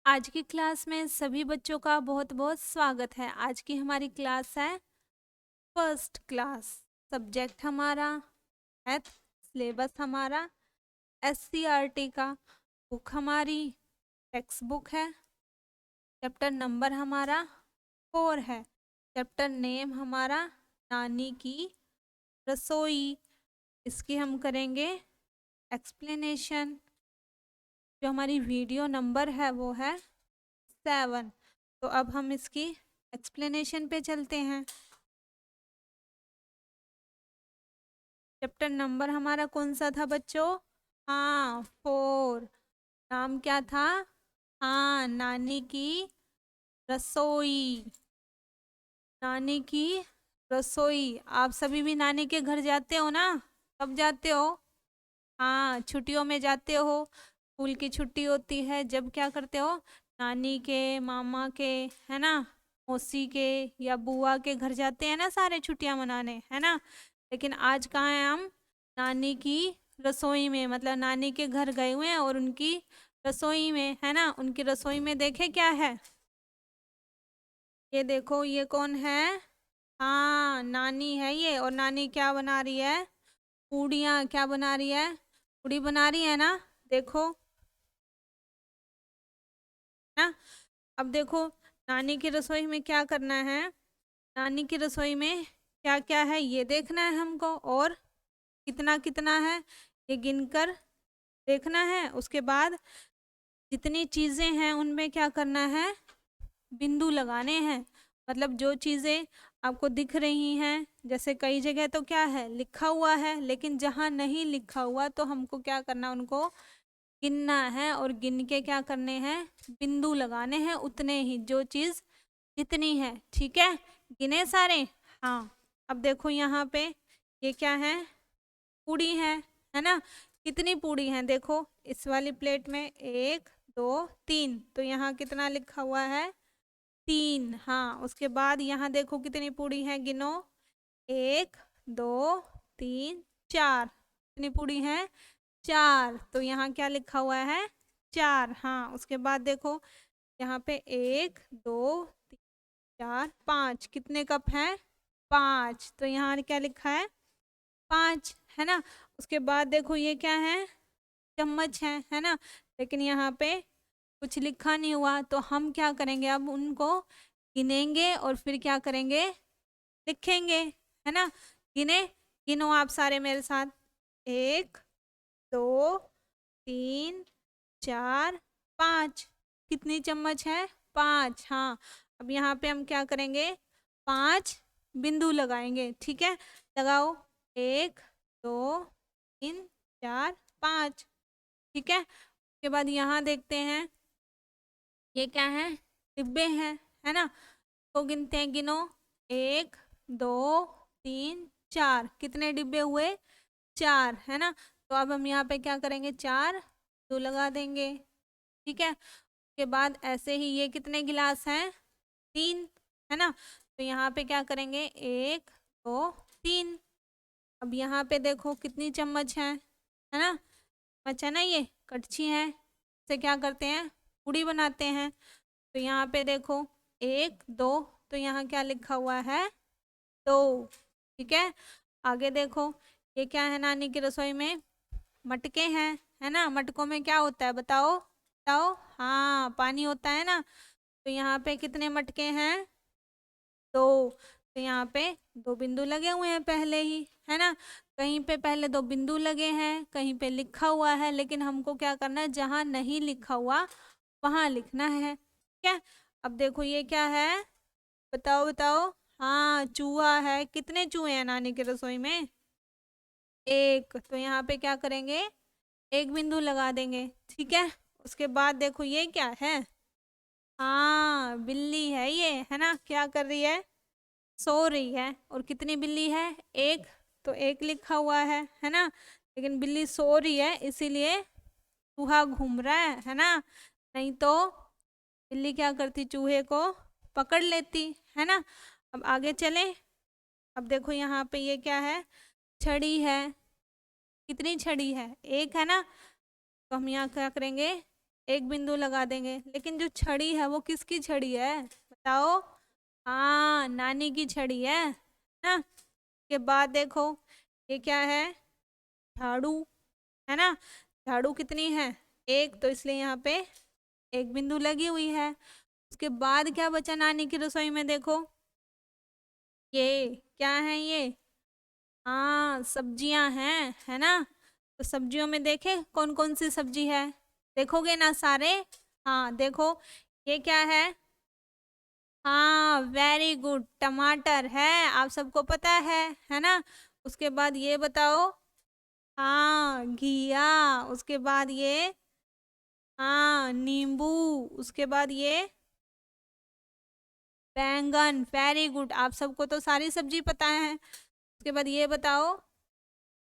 आज की क्लास में सभी बच्चों का बहुत बहुत स्वागत है। आज की हमारी क्लास है फर्स्ट क्लास। सब्जेक्ट हमारा मैथ, सिलेबस हमारा SCRT का, बुक हमारी टेक्स्ट बुक है। चैप्टर नंबर हमारा 4 है। चैप्टर नेम हमारा नानी की रसोई। इसकी हम करेंगे एक्सप्लेनेशन। जो हमारी वीडियो नंबर है वो है 7। तो अब हम इसकी एक्सप्लेनेशन पे चलते हैं। चैप्टर नंबर हमारा कौन सा था बच्चों? हाँ, 4। नाम क्या था? हाँ, नानी की रसोई। नानी की रसोई। आप सभी भी नानी के घर जाते हो ना? कब जाते हो? हाँ, छुट्टियों में जाते हो। स्कूल की छुट्टी होती है जब क्या करते हो? नानी के, मामा के, है ना, मौसी के या बुआ के घर जाते हैं ना, सारे छुट्टियां मनाने, है ना। लेकिन आज कहाँ हैं हम? नानी की रसोई में, मतलब नानी के घर गए हुए हैं और उनकी रसोई में, है ना। उनकी रसोई में देखे क्या है? ये देखो, ये कौन है? हाँ, नानी है ये। और नानी क्या बना रही है? पूड़ियाँ। क्या बना रही है? पूड़ी बना रही है ना। देखो ना। अब देखो, नानी की रसोई में क्या करना है? नानी की रसोई में क्या क्या है ये देखना है हमको, और कितना कितना है ये गिनकर देखना है। उसके बाद जितनी चीजें हैं उनमें क्या करना है? बिंदु लगाने हैं। मतलब जो चीजें आपको दिख रही हैं, जैसे कई जगह तो क्या है, लिखा हुआ है, लेकिन जहां नहीं लिखा हुआ तो हमको क्या करना, उनको गिनना है। और गिन के क्या करने हैं? बिंदु लगाने हैं उतने ही, जो चीज जितनी है। ठीक है, गिने सारे? हाँ। अब देखो यहाँ पे ये क्या है? पूड़ी है ना। कितनी पूड़ी है? देखो इस वाली प्लेट में 1 2 3, तो यहाँ कितना लिखा हुआ है? 3। हाँ, उसके बाद यहाँ देखो कितनी पूड़ी है, गिनो। 1 2 3 4। कितनी पूड़ी है? 4। तो यहाँ क्या लिखा हुआ है? 4। हाँ, उसके बाद देखो यहाँ पे 1 2 3 4 5। कितने कप हैं? 5। तो यहाँ क्या लिखा है? 5, है ना। उसके बाद देखो ये क्या है? चम्मच है ना। लेकिन यहाँ पे कुछ लिखा नहीं हुआ, तो हम क्या करेंगे, अब उनको गिनेंगे और फिर क्या करेंगे? लिखेंगे, है ना। गिने, गिनो आप सारे मेरे साथ। 1 2 3 4 5। कितनी चम्मच है? 5। हाँ, अब यहाँ पे हम क्या करेंगे? 5 बिंदु लगाएंगे। ठीक है, लगाओ। 1 2 3 4 5। ठीक है, उसके बाद यहाँ देखते हैं ये क्या है? डिब्बे हैं, है ना। तो गिनते हैं, गिनो। 1 2 3 4। कितने डिब्बे हुए? 4, है ना। तो अब हम यहाँ पे क्या करेंगे? 4 तो लगा देंगे। ठीक है, उसके बाद ऐसे ही ये कितने गिलास हैं? 3, है ना। तो यहाँ पे क्या करेंगे? 1 2 3। अब यहाँ पे देखो कितनी चम्मच है ना। चम्मच है ना, ये कड़छी है, इसे क्या करते हैं? पूड़ी बनाते हैं। तो यहाँ पे देखो 1 2, तो यहाँ क्या लिखा हुआ है? 2। ठीक है, आगे देखो ये क्या है? नानी की रसोई में मटके हैं, है ना। मटकों में क्या होता है? बताओ बताओ। हाँ, पानी होता है ना। तो यहाँ पे कितने मटके हैं? 2। तो यहाँ पे 2 बिंदु लगे हुए हैं पहले ही, है ना। कहीं पे पहले 2 बिंदु लगे हैं, कहीं पे लिखा हुआ है, लेकिन हमको क्या करना है? जहाँ नहीं लिखा हुआ वहां लिखना है। ठीक है, अब देखो ये क्या है? बताओ बताओ। हाँ, चूहा है। कितने चूहे हैं नानी की रसोई में? 1। तो यहाँ पे क्या करेंगे? 1 बिंदु लगा देंगे। ठीक है, उसके बाद देखो ये क्या है? हाँ, बिल्ली है ये, है ना। क्या कर रही है? सो रही है। और कितनी बिल्ली है? 1। तो 1 लिखा हुआ है ना। लेकिन बिल्ली सो रही है, इसीलिए चूहा घूम रहा है ना। नहीं तो बिल्ली क्या करती? चूहे को पकड़ लेती, है ना। अब आगे चले। अब देखो यहाँ पे ये क्या है? छड़ी है। कितनी छड़ी है? 1, है ना। तो हम यहाँ क्या करेंगे? एक बिंदु लगा देंगे, लेकिन जो छड़ी है वो किसकी छड़ी है बताओ? हाँ, नानी की छड़ी है ना। के बाद देखो ये क्या है? झाड़ू, है ना। झाड़ू कितनी है? एक, तो इसलिए यहाँ पे एक बिंदु लगी हुई है। उसके बाद क्या बचा नानी की रसोई में? देखो ये क्या है ये? हाँ, सब्जियां हैं, है ना। तो सब्जियों में देखे कौन कौन सी सब्जी है? देखोगे ना सारे? हाँ देखो, ये क्या है? हाँ, वेरी गुड, टमाटर है, आप सबको पता है ना। उसके बाद ये बताओ। हाँ, घिया। उसके बाद ये, हाँ, नींबू। उसके बाद ये बैंगन, वेरी गुड, आप सबको तो सारी सब्जी पता है। उसके बाद ये बताओ।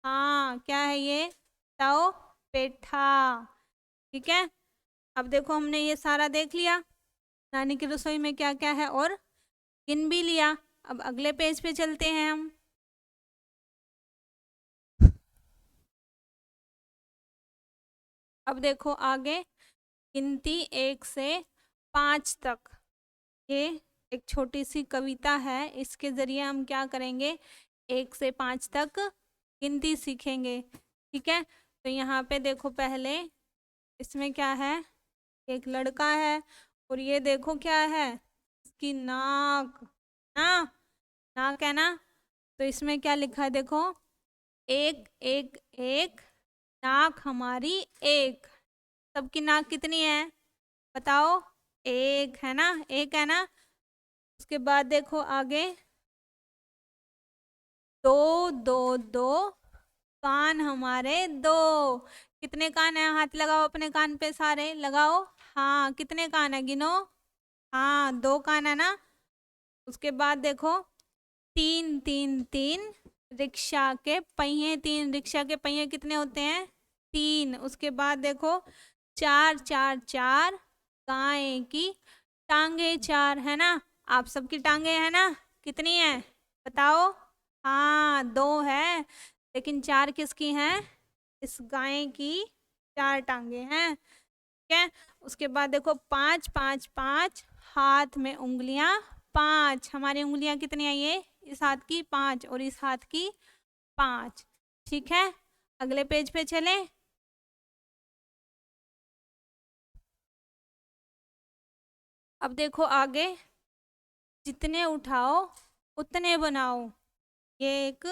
हाँ, क्या है ये बताओ? पेठा। ठीक है, अब देखो हमने ये सारा देख लिया, नानी की रसोई में क्या क्या है, और गिन भी लिया। अब अगले पेज पे चलते हैं हम। अब देखो आगे, गिनती 1 से 5 तक। ये एक छोटी सी कविता है, इसके जरिए हम क्या करेंगे? 1 से 5 तक गिनती सीखेंगे। ठीक है, तो यहाँ पे देखो पहले, इसमें क्या है? एक लड़का है, और ये देखो क्या है? इसकी नाक ना, नाक है ना। तो इसमें क्या लिखा है? देखो, एक एक एक, नाक हमारी एक। सबकी नाक कितनी है बताओ? एक है ना, एक है ना। उसके बाद देखो आगे, दो दो दो, कान हमारे दो। कितने कान है? हाथ लगाओ अपने कान पे, सारे लगाओ। हाँ, कितने कान है गिनो। हाँ, 2 कान है ना। उसके बाद देखो, तीन तीन तीन, रिक्शा के पहिए तीन। रिक्शा के पहिए कितने होते हैं? 3। उसके बाद देखो, 4 4 4, गाय की टांगे 4, है ना। आप सबकी टांगे है ना, कितनी है बताओ? हाँ, 2 है, लेकिन 4 किसकी हैं? इस गाय की 4 टांगे हैं। ठीक है, उसके बाद देखो, 5 5 5, हाथ में उंगलियां 5। हमारी उंगलियां कितनी है? ये इस हाथ की 5 और इस हाथ की 5। ठीक है, अगले पेज पे चलें। अब देखो आगे, जितने उठाओ उतने बनाओ। ये एक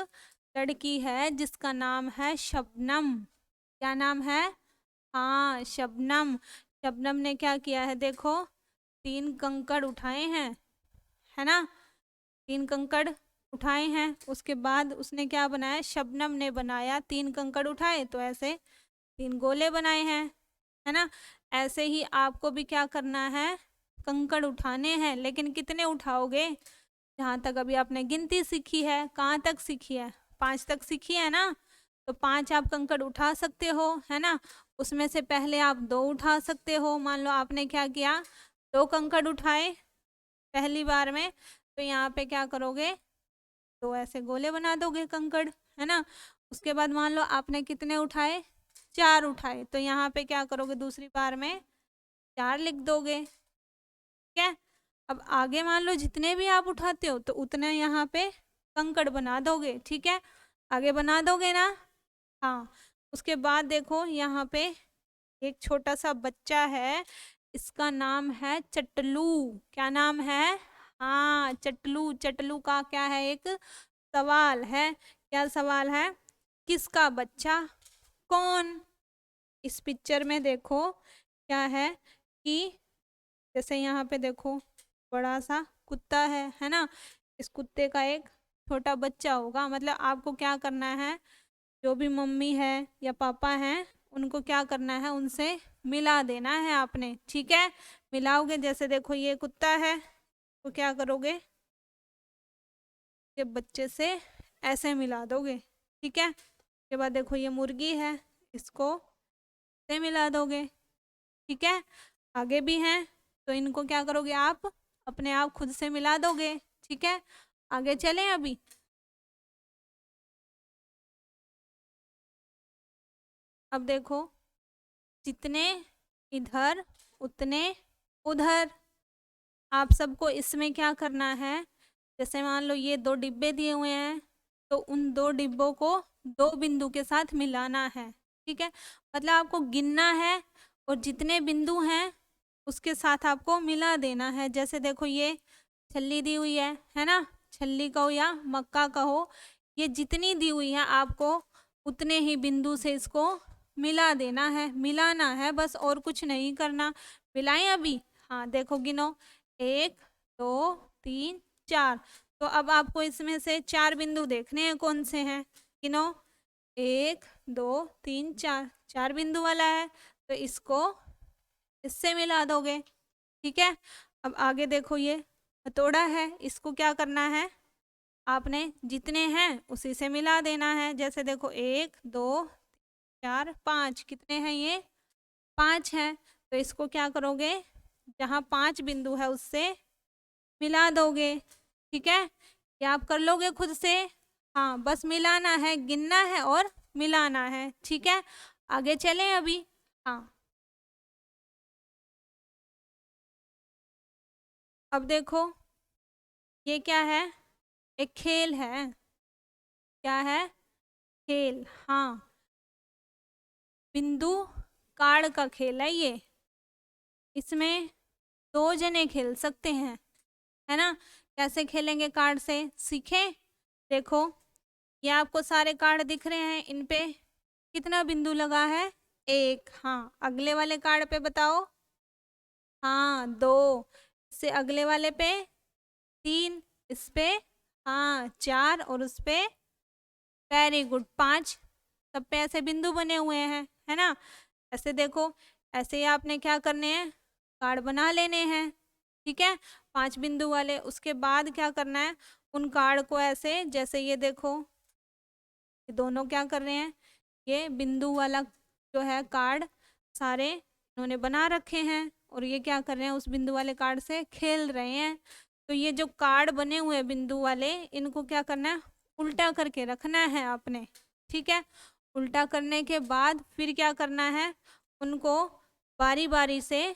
लड़की है जिसका नाम है शबनम। क्या नाम है? हाँ, शबनम। शबनम ने क्या किया है? देखो, 3 कंकड़ उठाए हैं, है ना। 3 कंकड़ उठाए हैं, उसके बाद उसने क्या बनाया? शबनम ने बनाया, 3 कंकड़ उठाए तो ऐसे 3 गोले बनाए हैं, है ना। ऐसे ही आपको भी क्या करना है? कंकड़ उठाने हैं, लेकिन कितने उठाओगे? जहाँ तक अभी आपने गिनती सीखी है, कहाँ तक सीखी है? 5 तक सीखी है ना। तो 5 आप कंकड़ उठा सकते हो, है ना। उसमें से पहले आप 2 उठा सकते हो। मान लो आपने क्या किया? 2 कंकड़ उठाए पहली बार में, तो यहाँ पे क्या करोगे? 2 ऐसे गोले बना दोगे कंकड़, है ना। उसके बाद मान लो आपने कितने उठाए? 4 उठाए, तो यहाँ पे क्या करोगे? दूसरी बार में 4 लिख दोगे। ठीक है, अब आगे मान लो जितने भी आप उठाते हो तो उतने यहाँ पे कंकड़ बना दोगे। ठीक है, आगे बना दोगे ना। हाँ, उसके बाद देखो यहाँ पे एक छोटा सा बच्चा है, इसका नाम है चटलू। क्या नाम है? हाँ, चटलू। चटलू का क्या है? एक सवाल है। क्या सवाल है? किसका बच्चा कौन? इस पिक्चर में देखो क्या है कि, जैसे यहाँ पे देखो, बड़ा सा कुत्ता है ना। इस कुत्ते का एक छोटा बच्चा होगा, मतलब आपको क्या करना है? जो भी मम्मी है या पापा हैं, उनको क्या करना है? उनसे मिला देना है आपने। ठीक है, मिलाओगे, जैसे देखो ये कुत्ता है, तो क्या करोगे? ये बच्चे से ऐसे मिला दोगे। ठीक है, उसके बाद देखो ये मुर्गी है, इसको से मिला दोगे। ठीक है, आगे भी हैं, तो इनको क्या करोगे? आप अपने आप खुद से मिला दोगे। ठीक है, आगे चलें अभी। अब देखो, जितने इधर उतने उधर। आप सबको इसमें क्या करना है, जैसे मान लो ये 2 डिब्बे दिए हुए हैं, तो उन 2 डिब्बों को 2 बिंदु के साथ मिलाना है। ठीक है, मतलब आपको गिनना है और जितने बिंदु हैं उसके साथ आपको मिला देना है। जैसे देखो ये छल्ली दी हुई है ना, छल्ली कहो या मक्का कहो, ये जितनी दी हुई है आपको उतने ही बिंदु से इसको मिला देना है, मिलाना है बस, और कुछ नहीं करना। मिलाएं अभी? हाँ देखो गिनो, 1 2 3 4। तो अब आपको इसमें से 4 बिंदु देखने हैं कौन से हैं, गिनो। 1 2 3 4, 4 बिंदु वाला है, तो इसको इससे मिला दोगे। ठीक है, अब आगे देखो ये हथौड़ा है, इसको क्या करना है, आपने जितने हैं उसी से मिला देना है। जैसे देखो 1 2 4 5, कितने हैं ये, 5 हैं, तो इसको क्या करोगे, जहाँ 5 बिंदु है उससे मिला दोगे। ठीक है, ये आप कर लोगे खुद से। हाँ बस मिलाना है, गिनना है और मिलाना है। ठीक है, आगे चलें अभी। हाँ अब देखो ये क्या है, एक खेल है। क्या है, खेल। हाँ, बिंदु कार्ड का खेल है ये। इसमें 2 जने खेल सकते हैं, है ना। कैसे खेलेंगे कार्ड से, सीखें। देखो ये आपको सारे कार्ड दिख रहे हैं, इन पे कितना बिंदु लगा है, 1। हाँ, अगले वाले कार्ड पे बताओ, हाँ 2। इससे अगले वाले पे 3, इस पे हाँ 4, और उस पे वेरी गुड 5। सब पे ऐसे बिंदु बने हुए हैं, है ना। ऐसे देखो, ऐसे ही आपने क्या करने हैं, कार्ड बना लेने हैं। ठीक है, 5 बिंदु वाले। उसके बाद क्या करना है, उन कार्ड को ऐसे, जैसे ये देखो ये दोनों क्या कर रहे हैं, ये बिंदु वाला जो है कार्ड सारे इन्होंने बना रखे हैं, और ये क्या कर रहे हैं, उस बिंदु वाले कार्ड से खेल रहे हैं। तो ये जो कार्ड बने हुए हैं बिंदु वाले, इनको क्या करना है, उल्टा करके रखना है आपने। ठीक है, उल्टा करने के बाद फिर क्या करना है, उनको बारी बारी से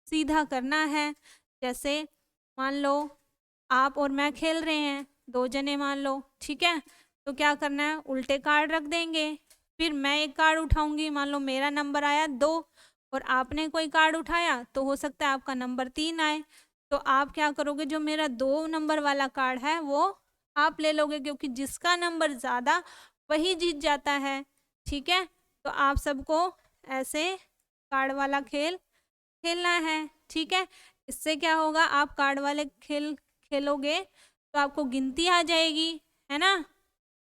सीधा करना है। जैसे मान लो आप और मैं खेल रहे हैं, 2 जने मान लो। ठीक है, तो क्या करना है, उल्टे कार्ड रख देंगे। फिर मैं एक कार्ड उठाऊंगी, मान लो मेरा नंबर आया 2, और आपने कोई कार्ड उठाया तो हो सकता है आपका नंबर 3 आए। तो आप क्या करोगे, जो मेरा 2 नंबर वाला कार्ड है वो आप ले लोगे, क्योंकि जिसका नंबर ज़्यादा वही जीत जाता है। ठीक है, तो आप सबको ऐसे कार्ड वाला खेल खेलना है। ठीक है, इससे क्या होगा, आप कार्ड वाले खेल खेलोगे तो आपको गिनती आ जाएगी, है ना।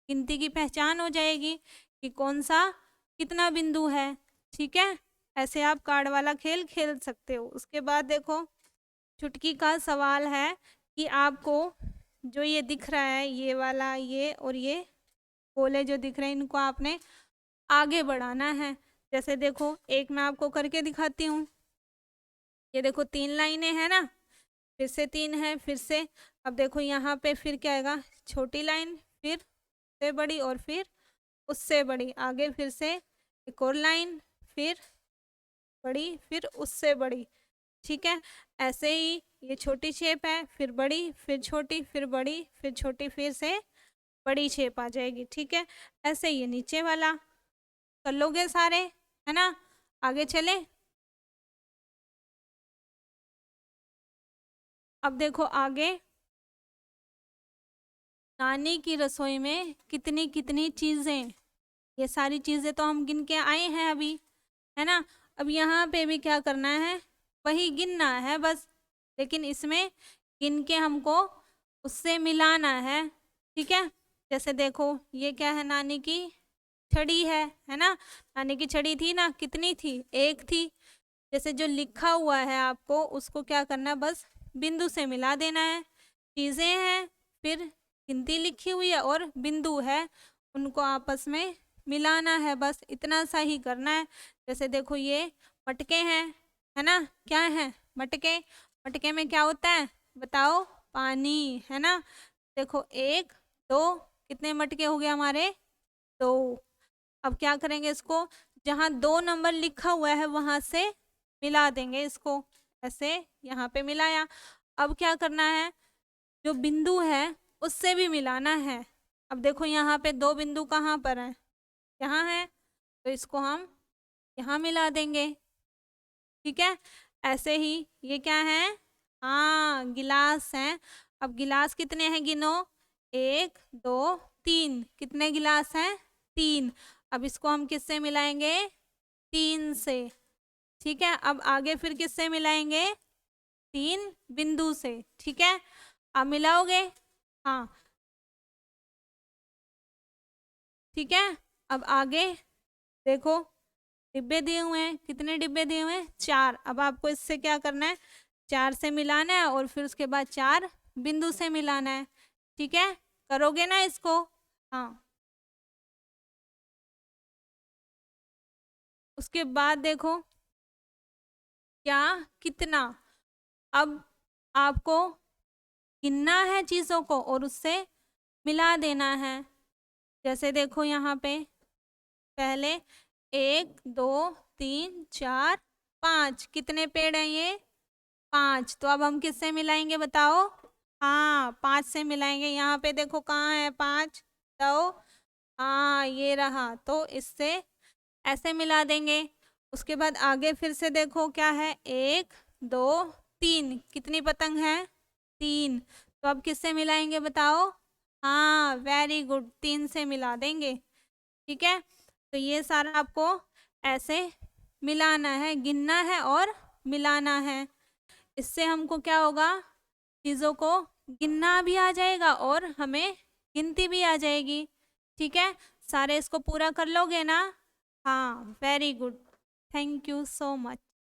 गिनती की पहचान हो जाएगी कि कौन सा कितना बिंदु है। ठीक है, ऐसे आप कार्ड वाला खेल खेल सकते हो। उसके बाद देखो चुटकी का सवाल है कि आपको जो ये दिख रहा है, ये वाला, ये और ये गोले जो दिख रहे हैं, इनको आपने आगे बढ़ाना है। जैसे देखो एक मैं आपको करके दिखाती हूँ, ये देखो 3 लाइनें हैं ना, फिर से 3 है, फिर से। अब देखो यहाँ पे फिर क्या आएगा, छोटी लाइन, फिर से बड़ी, और फिर उससे बड़ी। आगे फिर से एक और लाइन, फिर बड़ी, फिर उससे बड़ी। ठीक है, ऐसे ही ये छोटी शेप है, फिर बड़ी, फिर छोटी, फिर बड़ी, फिर छोटी, फिर से बड़ी शेप आ जाएगी। ठीक है, ऐसे ये नीचे वाला कर लोगे सारे, है ना। आगे चले। अब देखो आगे, नानी की रसोई में कितनी कितनी चीजें, ये सारी चीजें तो हम गिन के आए हैं अभी, है ना। अब यहाँ पे भी क्या करना है, वही गिनना है बस, लेकिन इसमें गिन के हमको उससे मिलाना है। ठीक है, जैसे देखो ये क्या है, नानी की छड़ी है ना। नानी की छड़ी थी ना, कितनी थी, 1 थी। जैसे जो लिखा हुआ है आपको उसको क्या करना है, बस बिंदु से मिला देना है। चीजें हैं, फिर गिनती लिखी हुई है और बिंदु है, उनको आपस में मिलाना है, बस इतना सा ही करना है। जैसे देखो ये मटके हैं, है ना। क्या है, मटके। मटके में क्या होता है बताओ, पानी, है ना। देखो 1 2, कितने मटके हो गए हमारे, 2। अब क्या करेंगे, इसको जहाँ 2 नंबर लिखा हुआ है वहां से मिला देंगे इसको, ऐसे यहाँ पे मिलाया। अब क्या करना है, जो बिंदु है उससे भी मिलाना है। अब देखो यहाँ पे दो बिंदु कहाँ पर हैं, यहाँ है, तो इसको हम यहाँ मिला देंगे। ठीक है, ऐसे ही ये क्या है, हाँ गिलास हैं। अब गिलास कितने हैं गिनो, 1 2 3, कितने गिलास हैं, 3। अब इसको हम किससे मिलाएंगे, 3 से। ठीक है, अब आगे फिर किससे मिलाएंगे, 3 बिंदु से। ठीक है, अब मिलाओगे, हाँ ठीक है। अब आगे देखो, डिब्बे दिए हुए हैं, कितने डिब्बे दिए हुए हैं, 4। अब आपको इससे क्या करना है, 4 से मिलाना है और फिर उसके बाद 4 बिंदु से मिलाना है। ठीक है, करोगे ना इसको, हाँ। उसके बाद देखो क्या, कितना। अब आपको गिनना है चीज़ों को और उससे मिला देना है। जैसे देखो यहाँ पे पहले 1 2 3 4 5, कितने पेड़ हैं ये, 5। तो अब हम किससे मिलाएंगे बताओ, हाँ 5 से मिलाएंगे। यहाँ पे देखो कहाँ है 5, तो हाँ ये रहा, तो इससे ऐसे मिला देंगे। उसके बाद आगे फिर से देखो क्या है, 1 2 3, कितनी पतंग है, 3। तो अब किससे मिलाएंगे बताओ, हाँ वेरी गुड, 3 से मिला देंगे। ठीक है, तो ये सारा आपको ऐसे मिलाना है, गिनना है और मिलाना है। इससे हमको क्या होगा, चीज़ों को गिनना भी आ जाएगा और हमें गिनती भी आ जाएगी। ठीक है, सारे इसको पूरा कर लोगे ना, हाँ very good, thank you so much.